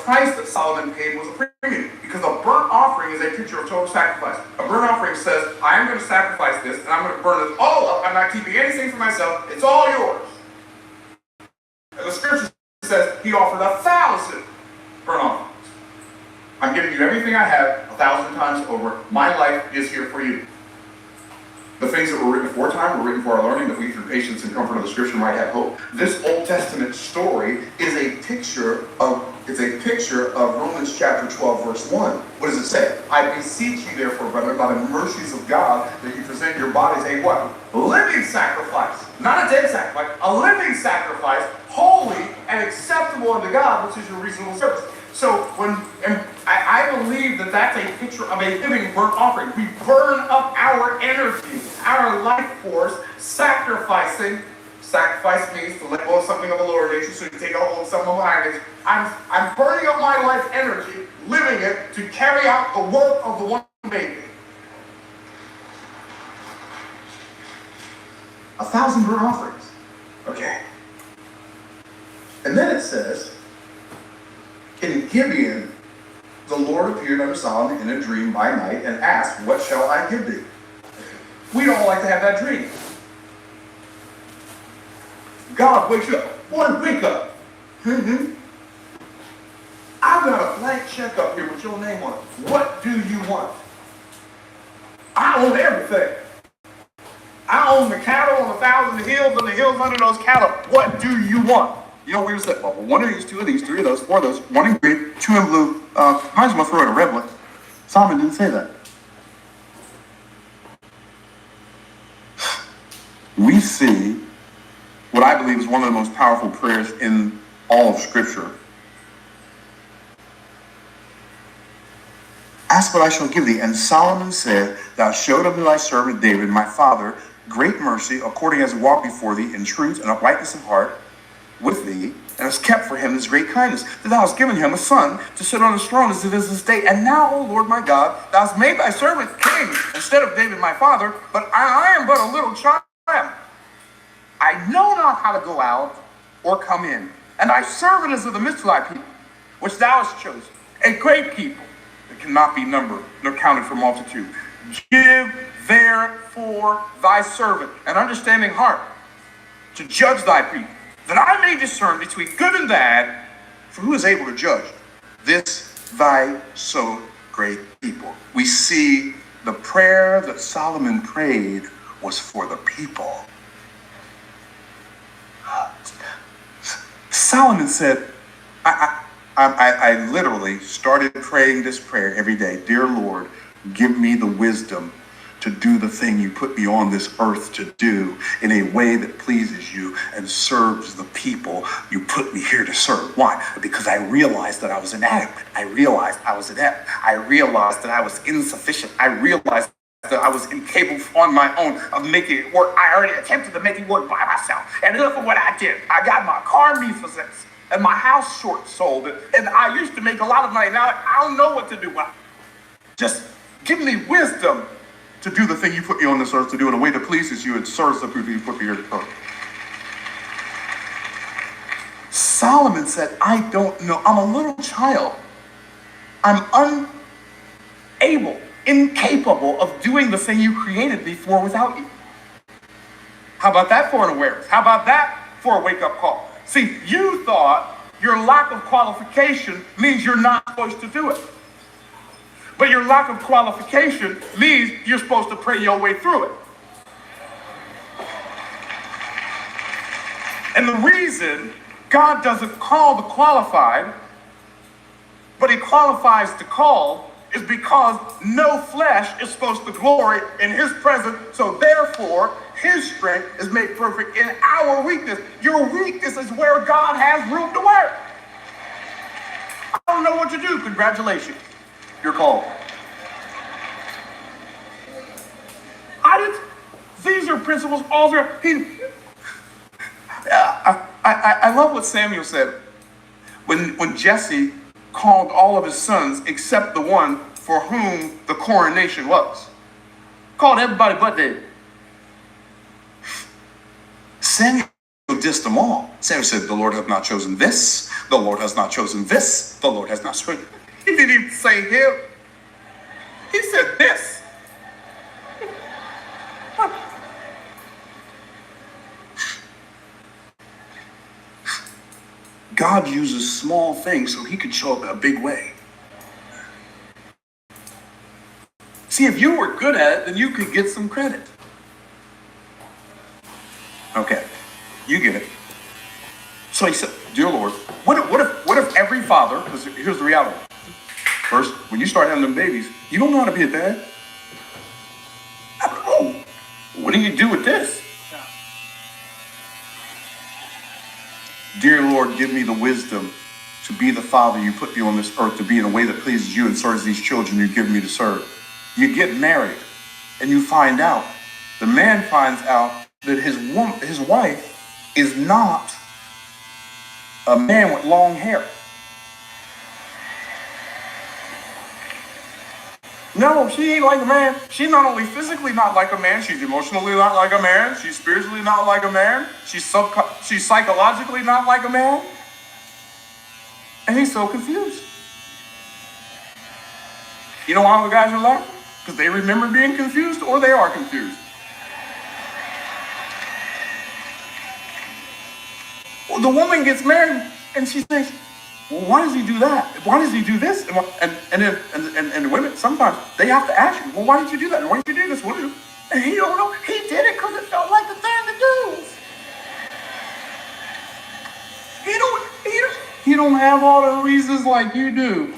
price that Solomon paid was a premium, because a burnt offering is a picture of total sacrifice. A burnt offering says, I am going to sacrifice this, and I'm going to burn it all up. I'm not keeping anything for myself. It's all yours. And the scripture says he offered 1,000 burnt offerings. I'm giving you everything I have 1,000 times over. My life is here for you. The things that were written aforetime were written for our learning, that we through patience and comfort of the scripture might have hope. This Old Testament story is a picture of Romans chapter 12, verse 1. What does it say? I beseech you therefore, brethren, by the mercies of God, that you present your bodies a what? Living sacrifice. Not a dead sacrifice, a living sacrifice, holy and acceptable unto God, which is your reasonable service. So I believe that that's a picture of a living burnt offering. We burn up our energy, our life force, sacrificing. Sacrifice means to let go of something of a lower nature so you can take a hold of something of a higher nature. I'm burning up my life energy, living it to carry out the work of the one who made me. 1,000 burnt offerings. Okay. And then it says, in Gibeon, the Lord appeared unto Solomon in a dream by night and asked, what shall I give thee? We don't like to have that dream. God wakes you up. Boy, wake up. I've got a blank check up here with your name on it. What do you want? I own everything. I own the cattle on 1,000 hills and the hills under those cattle. What do you want? You know, we just said, well, one of these, two of these, three of those, four of those, one in green, two in blue. Might as well throw in a red one. Solomon didn't say that. We see what I believe is one of the most powerful prayers in all of Scripture. Ask what I shall give thee. And Solomon said, thou showed unto thy servant David, my father, great mercy, according as he walked before thee in truth and uprightness of heart with thee, and hast kept for him this great kindness, that thou hast given him a son to sit on his throne as it is this day. And now, O Lord my God, thou hast made thy servant king instead of David my father, but I am but a little child. I know not how to go out or come in, and thy servant is of the midst of thy people, which thou hast chosen, a great people that cannot be numbered nor counted for multitude. Give therefore thy servant an understanding heart to judge thy people, that I may discern between good and bad, for who is able to judge this thy so great people? We see the prayer that Solomon prayed was for the people. Solomon said, I literally started praying this prayer every day. Dear Lord, give me the wisdom to do the thing you put me on this earth to do in a way that pleases you and serves the people you put me here to serve. Why? Because I realized that I was inadequate. I realized I was inept. I realized that I was insufficient. I realized that I was incapable on my own of making it work. I already attempted to make it work by myself. And look at what I did. I got my car repossessed and my house short sold. And I used to make a lot of money. Now I don't know what to do. Just give me wisdom to do the thing you put me on this earth to do in a way that pleases you and serves the people you put me here to serve. Solomon said, I don't know. I'm a little child. I'm unable, incapable of doing the thing you created me for without you. How about that for an awareness? How about that for a wake-up call? See, you thought your lack of qualification means you're not supposed to do it. But your lack of qualification means you're supposed to pray your way through it. And the reason God doesn't call the qualified, but he qualifies the called, is because no flesh is supposed to glory in his presence. So therefore, his strength is made perfect in our weakness. Your weakness is where God has room to work. I don't know what to do. Congratulations. You're called. These are principles all through. I love what Samuel said when Jesse called all of his sons except the one for whom the coronation was. Called everybody but David. Samuel dissed them all. Samuel said, the Lord hath not chosen this. The Lord has not chosen this. The Lord has not chosen. He didn't even say him. He said this. God uses small things so he could show up in a big way. See, if you were good at it, then you could get some credit. Okay, you get it. So he said, dear Lord, what if every father, because here's the reality. First, when you start having them babies, you don't know how to be a dad. I don't know. What do you do with this? Dear Lord, give me the wisdom to be the father you put me on this earth, to be in a way that pleases you and serves these children you've given me to serve. You get married and you find out, the man finds out that his wife is not a man with long hair. No, she ain't like a man. She's not only physically not like a man, she's emotionally not like a man, she's spiritually not like a man, she's psychologically not like a man. And he's so confused. You know why the guys are laughing? Because they remember being confused, or they are confused. Well, the woman gets married and she thinks, well, why does he do that? Why does he do this? And the women, sometimes they have to ask you, well, why did you do that? Why did you do this? What did you? And he don't know. He did it because it felt like the thing to do. He don't have all the reasons like you do.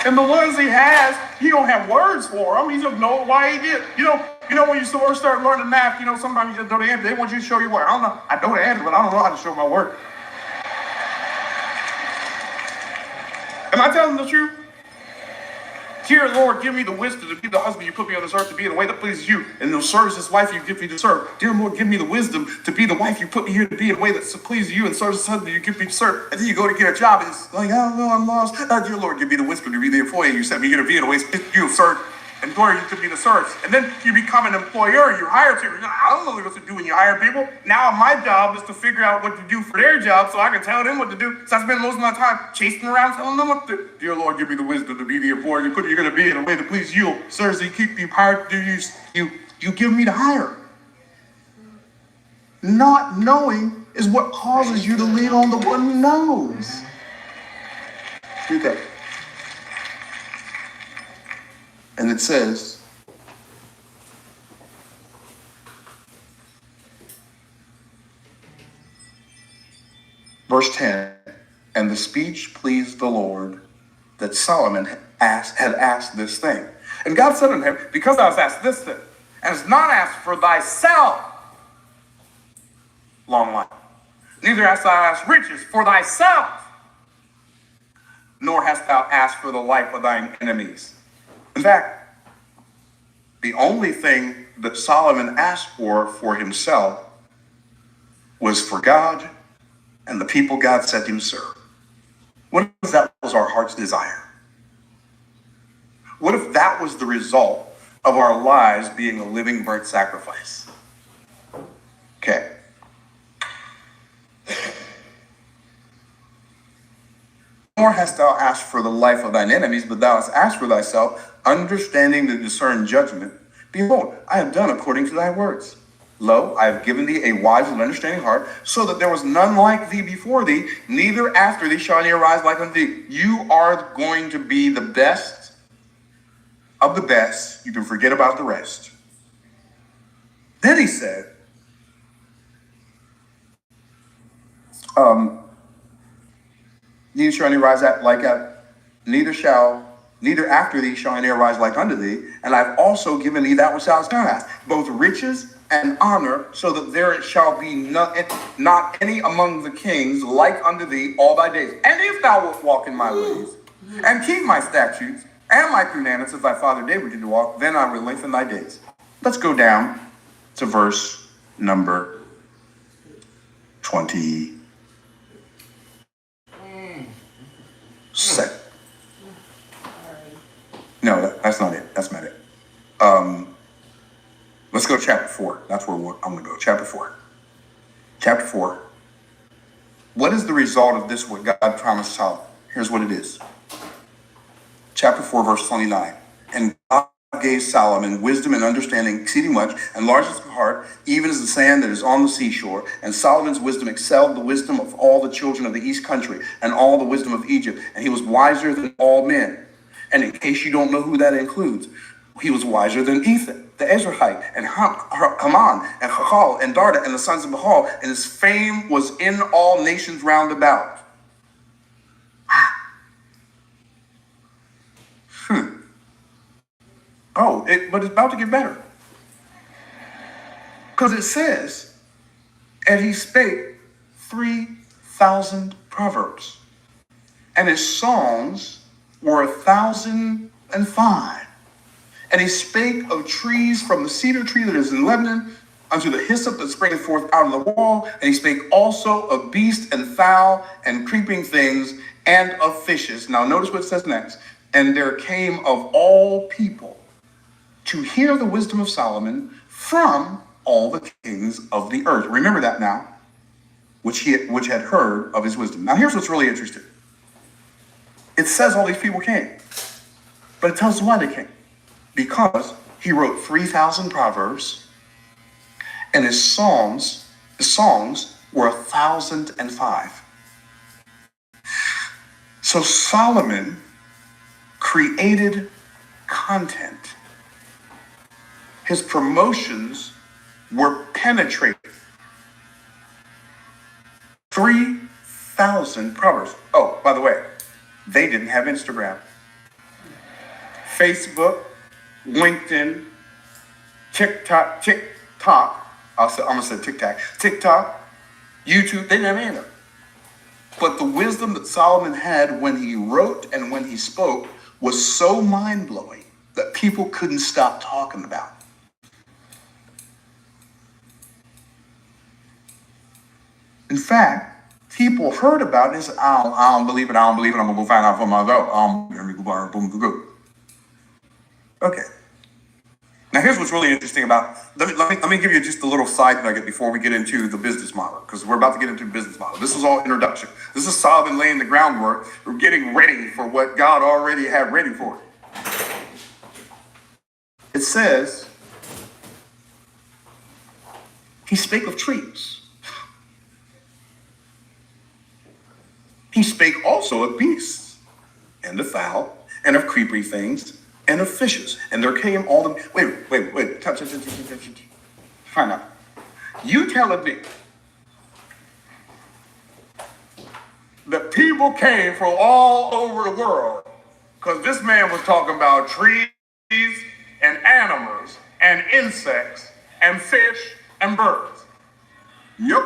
And the ones he has, he don't have words for them. He just knows why he did. You know when you first start learning math, sometimes you just know the answer. They want you to show you what. I don't know. I know the answer, but I don't know how to show my work. Am I telling the truth? Dear Lord, give me the wisdom to be the husband you put me on this earth, to be in a way that pleases you, and to serve this wife you give me to serve. Dear Lord, give me the wisdom to be the wife you put me here to be in a way that pleases you, and serve this husband you give me to serve. And then you go to get a job, and it's like, I don't know, I'm lost. Dear Lord, give me the wisdom to be the employee you sent me here to be in a way that you serve. And glory to be the service. And then you become an employer, you're hired to. I don't know what to do when you hire people. Now my job is to figure out what to do for their job so I can tell them what to do. So I spend most of my time chasing around telling them what to do. Dear Lord, give me the wisdom to be the employer you're going to be in a way that pleases you. Serves you, keep you hired to do you give me to hire. Not knowing is what causes you to lean on the one who knows. Okay. And it says, verse 10, and the speech pleased the Lord that Solomon had asked this thing. And God said unto him, because thou hast asked this thing, and hast not asked for thyself long life, neither hast thou asked riches for thyself, nor hast thou asked for the life of thine enemies. In fact, the only thing that Solomon asked for himself was for God and the people God sent him to serve. What if that was our heart's desire? What if that was the result of our lives being a living burnt sacrifice? Okay. Nor hast thou asked for the life of thine enemies, but thou hast asked for thyself understanding to discern judgment. Behold, I have done according to thy words. Lo, I have given thee a wise and understanding heart, so that there was none like thee before thee, neither after thee shall any arise like unto thee. You are going to be the best of the best. You can forget about the rest. Then he said, neither shall any rise neither after thee shall any arise like unto thee, and I have also given thee that which thou hast not asked, both riches and honor, so that there shall be not any among the kings like unto thee all thy days. And if thou wilt walk in my ways, and keep my statutes, and my commandments as thy father David did walk, then I will lengthen thy days. Let's go down to verse number 27. No, that's not it. That's not it. Let's go go to chapter 4. That's where I'm going to go. Chapter 4. Chapter 4. What is the result of this, what God promised Solomon? Here's what it is. Chapter 4, verse 29. And God gave Solomon wisdom and understanding exceeding much, and largeness of heart, even as the sand that is on the seashore. And Solomon's wisdom excelled the wisdom of all the children of the east country, and all the wisdom of Egypt. And he was wiser than all men. And in case you don't know who that includes, he was wiser than Ethan, the Ezrahite, and Haman, and Chachal, and Darda, and the sons of Bahal, and his fame was in all nations round about. But it's about to get better. Because it says, and he spake 3,000 proverbs, and his songs were 1,005. And he spake of trees, from the cedar tree that is in Lebanon unto the hyssop that springeth forth out of the wall. And he spake also of beast and fowl and creeping things and of fishes. Now notice what it says next. And there came of all people to hear the wisdom of Solomon from all the kings of the earth. Remember that now, which had heard of his wisdom. Now here's what's really interesting. It says all these people came, but it tells us why they came. Because he wrote 3,000 proverbs, and his songs were 1,005. So Solomon created content. His promotions were penetrating. 3,000 proverbs. Oh, by the way, they didn't have Instagram, Facebook, LinkedIn, TikTok, I'm gonna say TikTok, YouTube, they didn't have any of them. But the wisdom that Solomon had when he wrote and when he spoke was so mind-blowing that people couldn't stop talking about it. In fact, people heard about it and said, I don't believe it, I'm gonna go find out for myself. Okay. Now here's what's really interesting about, let me give you just a little side nugget before we get into the business model, because we're about to get into the business model. This is all introduction. This is Solomon laying the groundwork. We're getting ready for what God already had ready for it. It says, he spake of trees. He spake also of beasts, and of fowl, and of creepy things, and of fishes. And there came all the... Wait. Find out. You telling me that people came from all over the world because this man was talking about trees and animals and insects and fish and birds. Yep.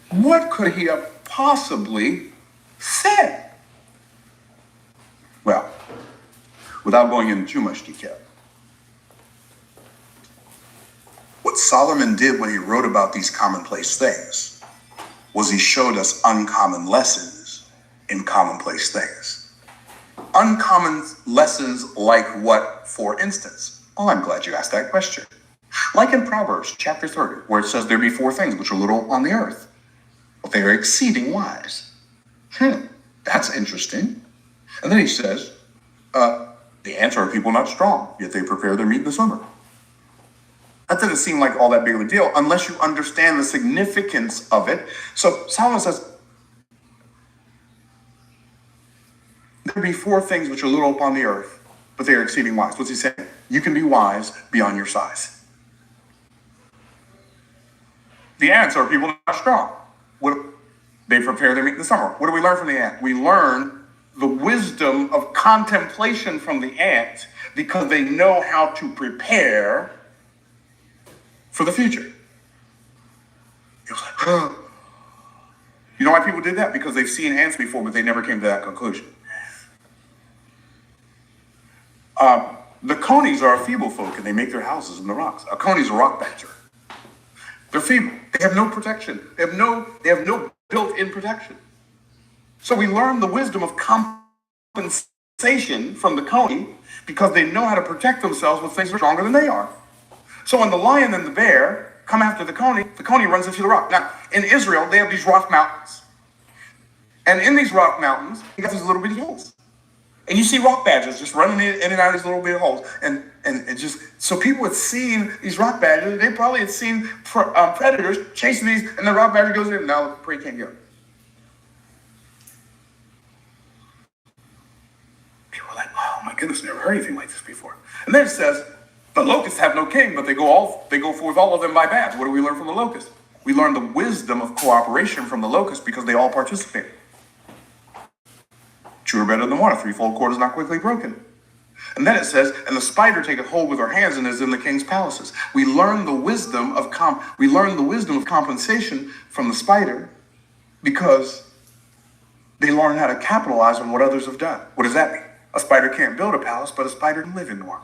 What could he have possibly said? Well, without going into too much detail, what Solomon did when he wrote about these commonplace things was he showed us uncommon lessons in commonplace things. Uncommon lessons like what, for instance? Oh, I'm glad you asked that question. Like in Proverbs chapter 30, where it says there be four things which are little on the earth, but they are exceeding wise. That's interesting. And then he says, the ants are people not strong, yet they prepare their meat in the summer. That doesn't seem like all that big of a deal unless you understand the significance of it. So Solomon says, there be four things which are little upon the earth, but they are exceeding wise. What's he saying? You can be wise beyond your size. The ants are people not strong. They prepare their meat in the summer. What do we learn from the ant? We learn the wisdom of contemplation from the ant because they know how to prepare for the future. It was like, You know why people did that? Because they've seen ants before, but they never came to that conclusion. The conies are a feeble folk, and they make their houses in the rocks. A coney's a rock badger. They're feeble. They have no protection. They have no built-in protection. So we learn the wisdom of compensation from the coney because they know how to protect themselves with things that are stronger than they are. So when the lion and the bear come after the coney runs into the rock. Now, in Israel, they have these rock mountains. And in these rock mountains, you got these little bitty holes. And you see rock badgers just running in and out of these little bitty holes. And just, so people had seen these rock badgers, they probably had seen predators chasing these, and the rock badger goes in, now the prey can't go. People are like, oh my goodness, never heard anything like this before. And then it says, the locusts have no king, but they go forth all of them by bands. What do we learn from the locust? We learn the wisdom of cooperation from the locust because they all participate. Two are better than one. A threefold cord is not quickly broken. And then it says, and the spider taketh hold with her hands and is in the king's palaces. We learn the wisdom of compensation from the spider because they learn how to capitalize on what others have done. What does that mean? A spider can't build a palace, but a spider can live in one.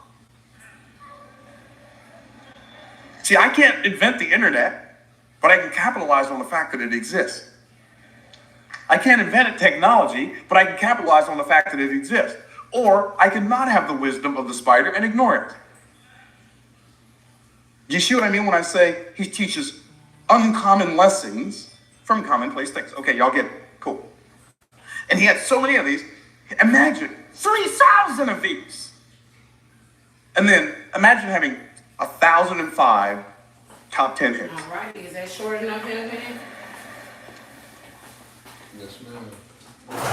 See, I can't invent the internet, but I can capitalize on the fact that it exists. I can't invent technology, but I can capitalize on the fact that it exists. Or I can not have the wisdom of the spider and ignore it. Do you see what I mean when I say he teaches uncommon lessons from commonplace things? Okay, y'all get it. Cool. And he had so many of these. Imagine 3,000 of these. And then imagine having 1,005 top 10 hits. All right, is that short enough, man? Yes, ma'am.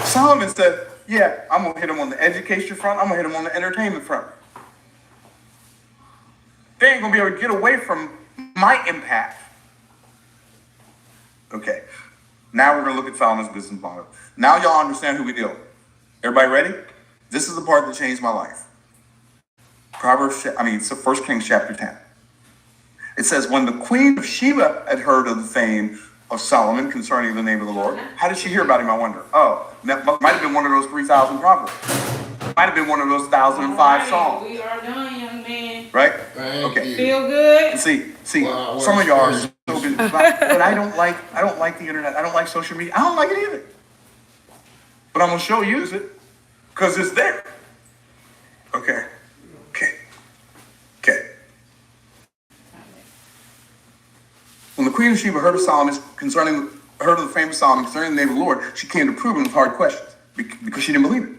Solomon said, yeah, I'm going to hit him on the education front. I'm going to hit him on the entertainment front. They ain't going to be able to get away from my impact. Okay, now we're going to look at Solomon's business model. Now y'all understand who we deal with. Everybody ready? This is the part that changed my life. It's 1 Kings chapter 10. It says, when the Queen of Sheba had heard of the fame of Solomon concerning the name of the Lord, how did she hear about him, I wonder? Oh, that might have been one of those 3,000 proverbs. Might have been one of those 1,005 songs. We are done, young man. Right? Thank you. Feel good? See, some of y'all are so busy. But I don't like the internet. I don't like social media. I don't like it either. But I'm going to show you it because it's there. Okay. When the Queen of Sheba heard of the fame of Solomon concerning the name of the Lord, she came to prove him with hard questions because she didn't believe it.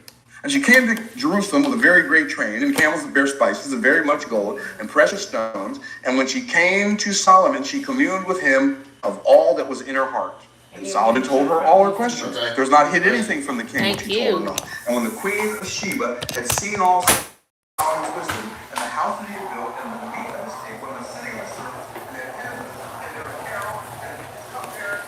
And she came to Jerusalem with a very great train and camels that bear spices and very much gold and precious stones. And when she came to Solomon, she communed with him of all that was in her heart. And Solomon told her all her questions. There's not hid anything from the king which he told her not. And when the Queen of Sheba had seen all Solomon's wisdom and the house that he had built and the meat of his table and the sitting of his servants and their tents and their apparel and his cupbearer,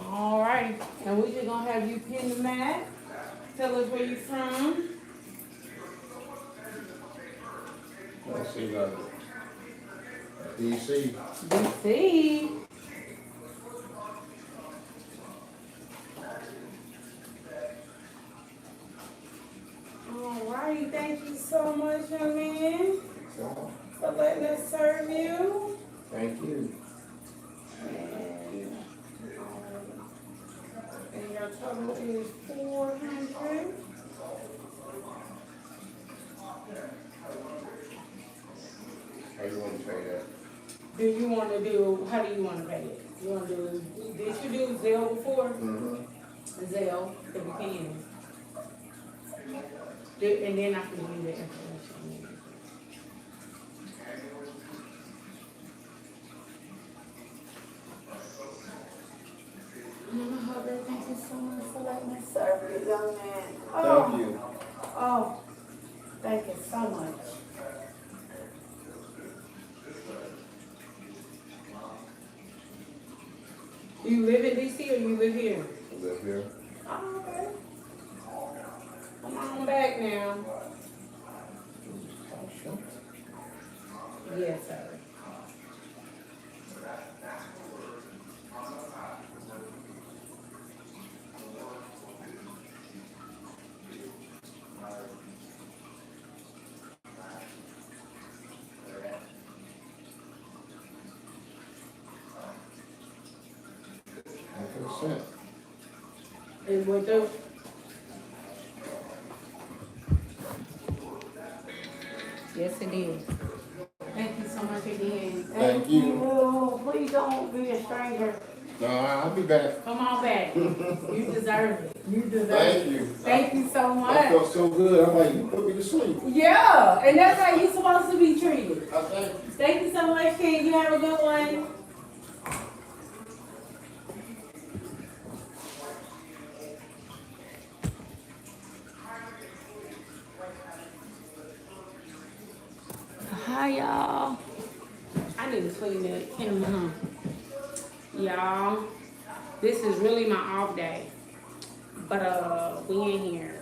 All right, and we just gonna have you pin the map. Tell us where you from. Let's see, DC. DC. righty, thank you so much, young man, So, for letting us serve you. thank you. And your total is 400. How you want to pay that? Do you want to do, how do you want to pay it? You want to do, did you do Zelle before? Zelle, if you can. And then I can give you the information. Mama Hubbard, thank you so much for letting me serve you, young man. Oh, Thank you. oh, thank you so much. You live in DC or you live here? I live here. Oh, okay. Come on back now. Yes, sir. $100. And what the? Yes, it is. Thank you so much again. Thank you. Please don't be a stranger. No, I'll be back. Come on back. You deserve it. You deserve Thank it. you. Thank you so I much. felt so good. I'm like, you put me to sleep. Yeah, and that's how you're supposed to be treated. I thank you. Thank you so much, King. You have a good one. Hi, y'all. I need to clean the camera. Y'all, this is really my off day. But, we in here.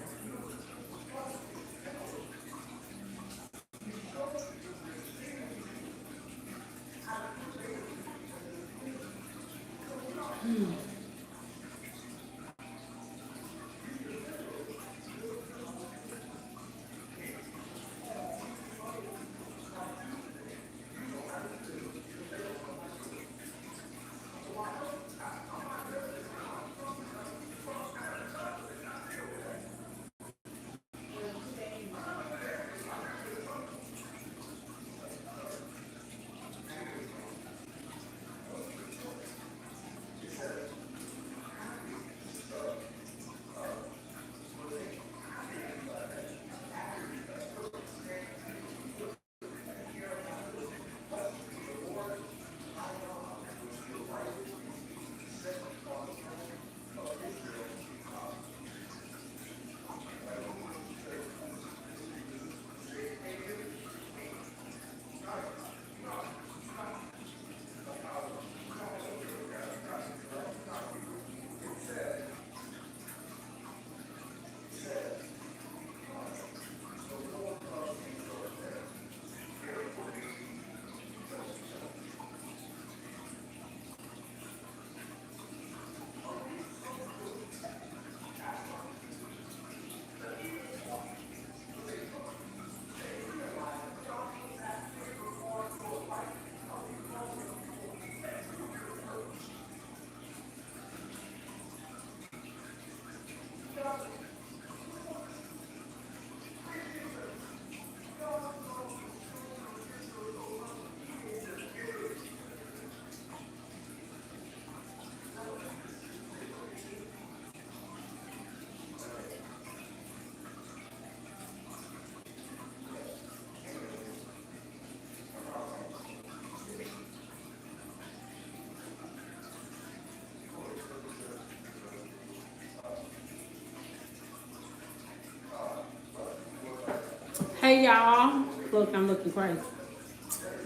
Hey y'all, look, I'm looking crazy.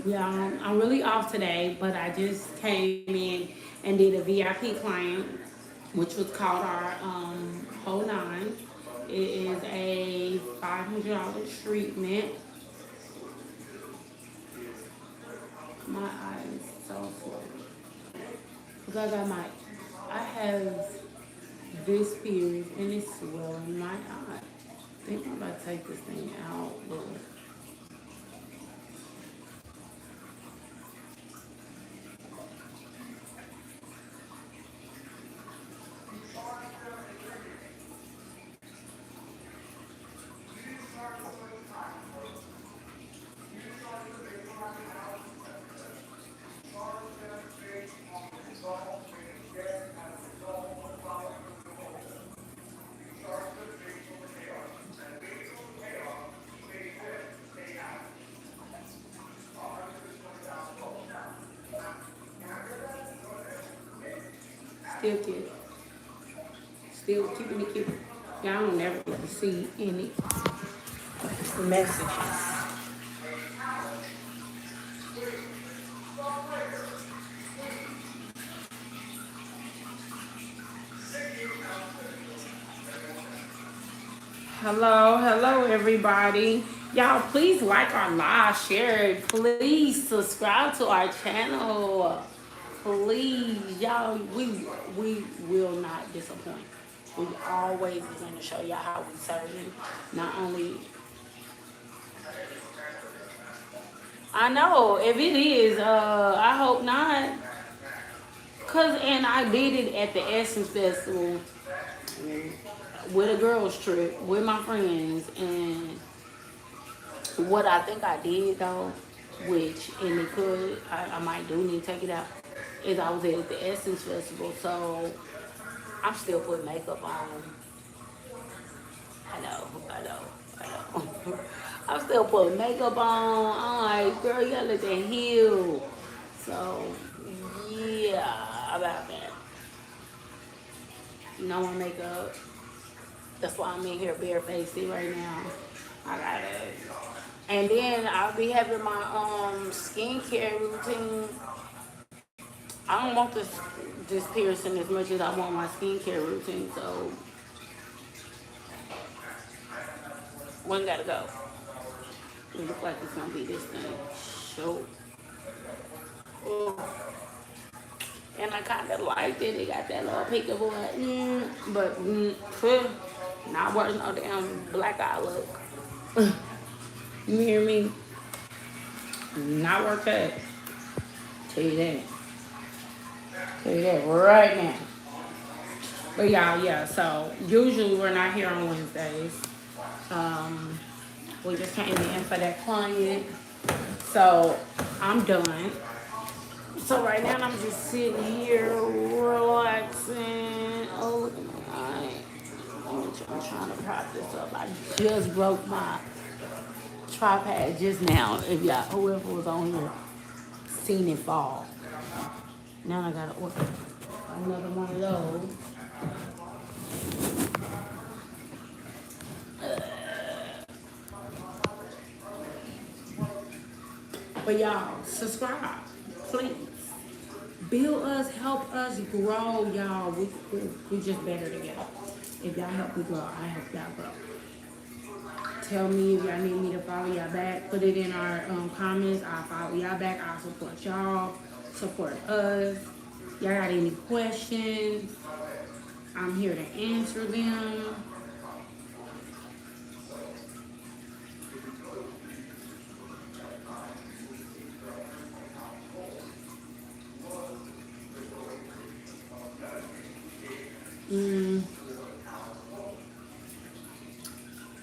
Y'all, I'm really off today, but I just came in and did a VIP client, which was called our whole nine. It is a $500 treatment. My eye is so full because I have this period and it's swelling my eye. think I'm about to take this thing out. Look. Still cute. Still keeping it cute. Y'all don't never get to see any messages. Hello, everybody. Y'all, please like our live, share it. Please subscribe to our channel. Please, y'all, we will not disappoint. We always going to show y'all how we serve you. Not only, I know if it is, I hope not. And I did it at the Essence Festival with a girls trip with my friends, and what I think I did though, which and it could I might do need to take it out, is I was at the Essence Festival, so I'm still putting makeup on. I know. I'm still putting makeup on. I'm like, girl, you gotta let that heal. So yeah, about that. No more makeup. That's why I'm in here barefaced right now. I got it. And then I'll be having my skincare routine. I don't want this piercing as much as I want my skincare routine, so one gotta go. It looks like it's gonna be this thing. So, and I kind of liked it. It got that little peekaboo, but not worth no damn black eye look. You hear me? Not worth that. Tell you that. Tell you that right now. But y'all, yeah, so usually we're not here on Wednesdays. We just came in for that client. So I'm done. So right now I'm just sitting here relaxing. Oh, look at my eye. I'm trying to prop this up. I just broke my tripod just now. If y'all, whoever was on here, seen it fall. Now I gotta order another one of those. But y'all, subscribe, please. Build us, help us grow, y'all. We just better together. If y'all help me grow, I help y'all grow. Tell me if y'all need me to follow y'all back. Put it in our comments. I'll follow y'all back. I'll support y'all. Support us. Y'all got any questions? I'm here to answer them.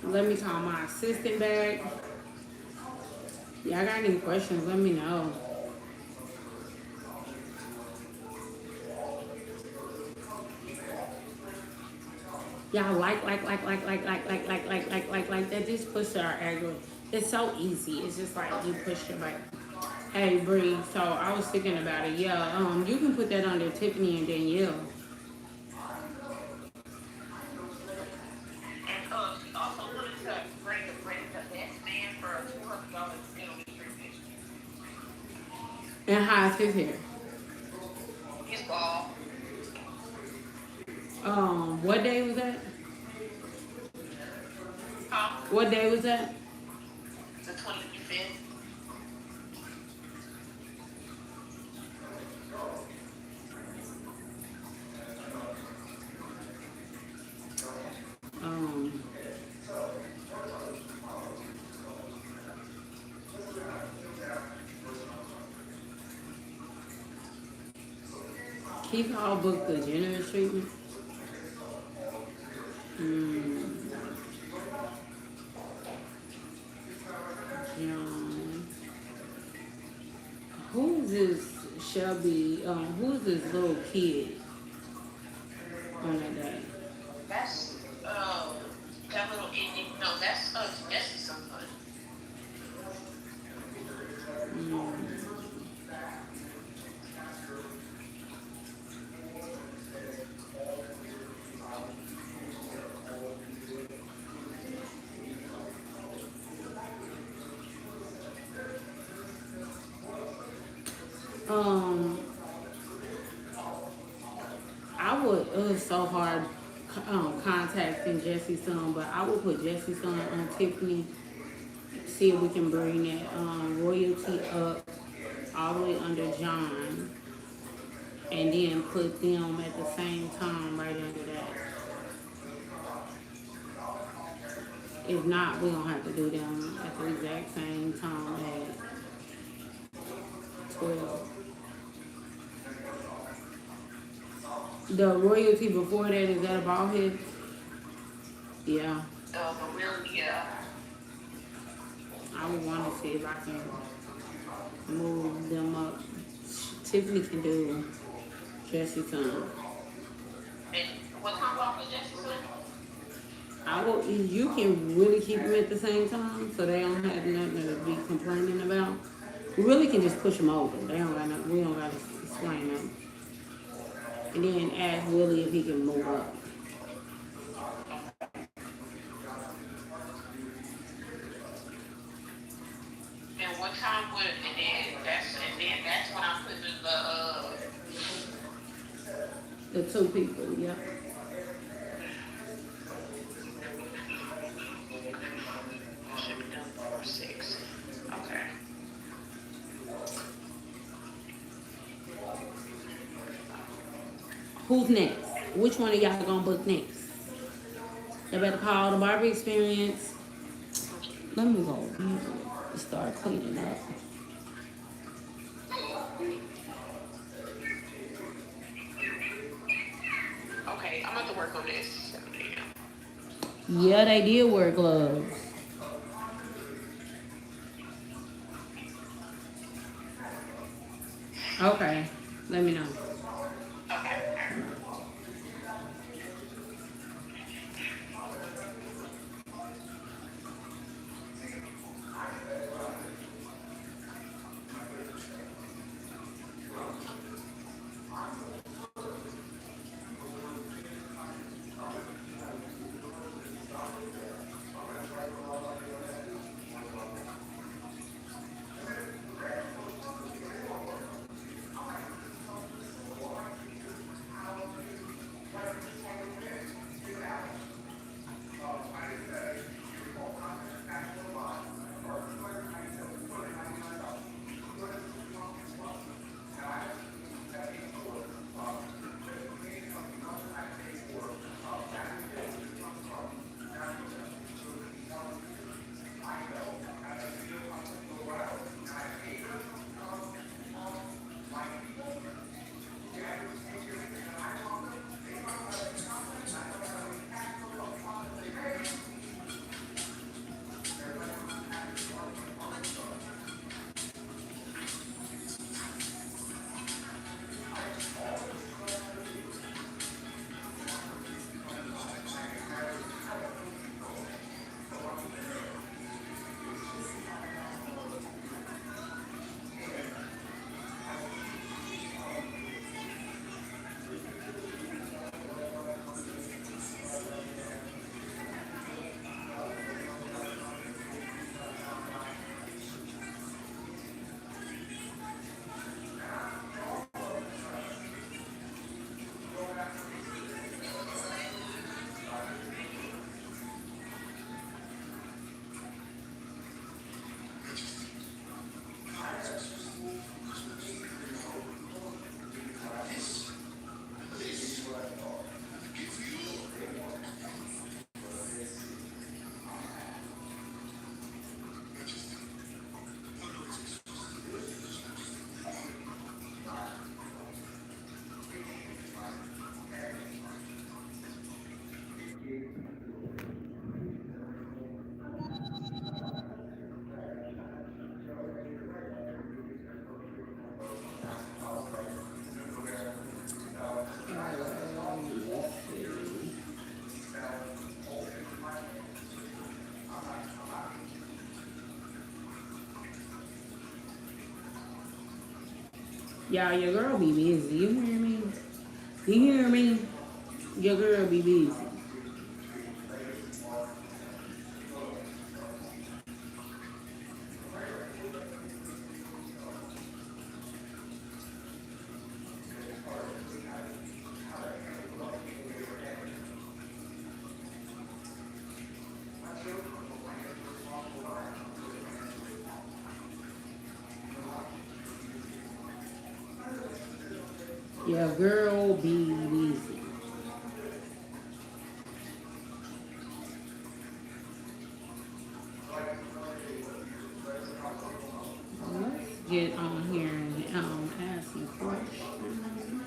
Let me call my assistant back. Y'all got any questions, let me know. Y'all like that. Just push our algorithm. It's so easy. It's just like you push your button. Hey Bree, so I was thinking about it. Yeah, you can put that under Tiffany and Danielle. And how's his hair? It's bald. What day was that? Huh? What day was that? The 25th. He called book the generous treatment. John. Who is this Shelby? Who is this little kid on that day? That's that little Indian. No, that's son. I would. It was so hard contacting Jesse's son, but I would put Jesse's son on Tiffany. See if we can bring that royalty up all the way under John, and then put them at the same time right under that. If not, we're gonna have to do them at the exact same time at 12. The royalty before that, is that a bald head? Yeah. The real, yeah. I would want to see if I can move them up. Tiffany can do Jesse's son. And what time off was Jesse's son? I will. You can really keep them at the same time, so they don't have nothing to be complaining about. We really can just push them over. They don't got nothing. We don't got to explain them. And then ask Willie if he can move up. And what time would and then that's when I'm putting the The two people, yeah. should be done for 6. Okay. Who's next? Which one of y'all gonna book next? They better call the Barber Experience. Let me go. Start cleaning up. Okay, I'm about to work on this. Yeah, they did wear gloves. Okay, let me know. Okay. Y'all, your girl be busy. You hear me? You hear me? Your girl be busy. Your girl be busy. Let's get on here and ask some questions.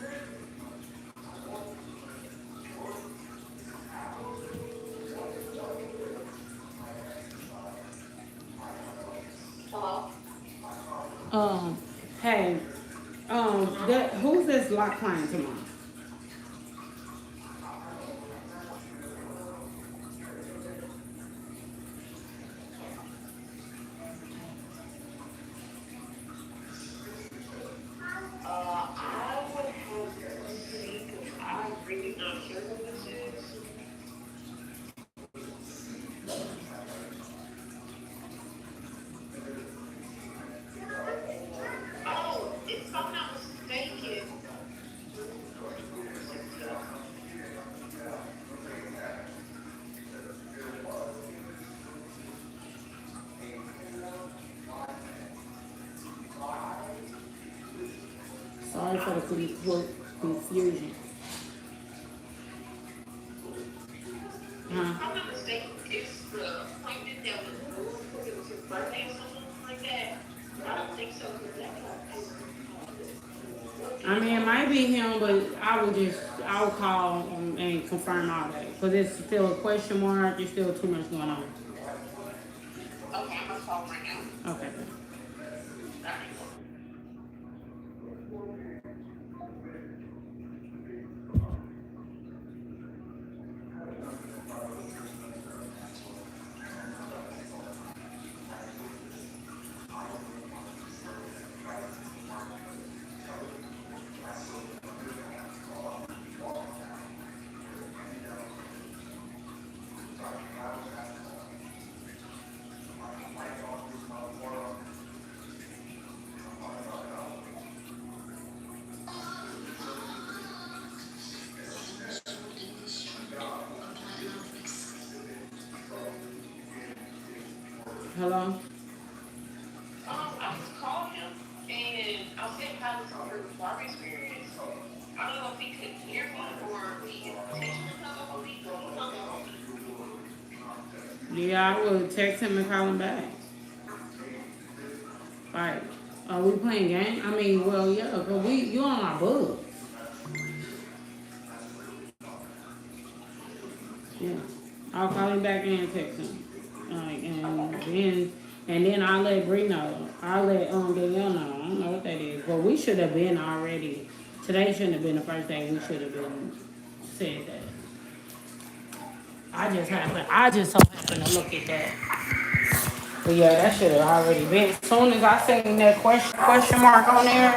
Hello? Um, hey, that who's this lock client tomorrow? I would have to see, because I'm really not sure what this is. Oh, if I'm not mistaken, Sorry for the confusion. Huh? if I'm not mistaken, it's the appointment that was moved because it was his birthday or something like that. I don't think so, because that I mean, it might be him, but I would call and confirm all that. Because it's still a question mark. There's still too much going on. okay, I'm gonna call right now. Okay. Hello? I just called him and I said how this for the Barber experience. I don't know if he could hear me or if he intentionally hung up on me, but he hung up on me. Yeah, I will text him and call him back. Like, are we playing game? I mean, well, yeah, because you on our books. Yeah. I'll call him back and text him. Like, and then I'll let Bree know. I'll let Danielle know. I don't know what that is. But we should have been already. Today shouldn't have been the first day we should have been said that. I just so happened to look at that. But yeah, that should have already been. As soon as I seen that question mark on there,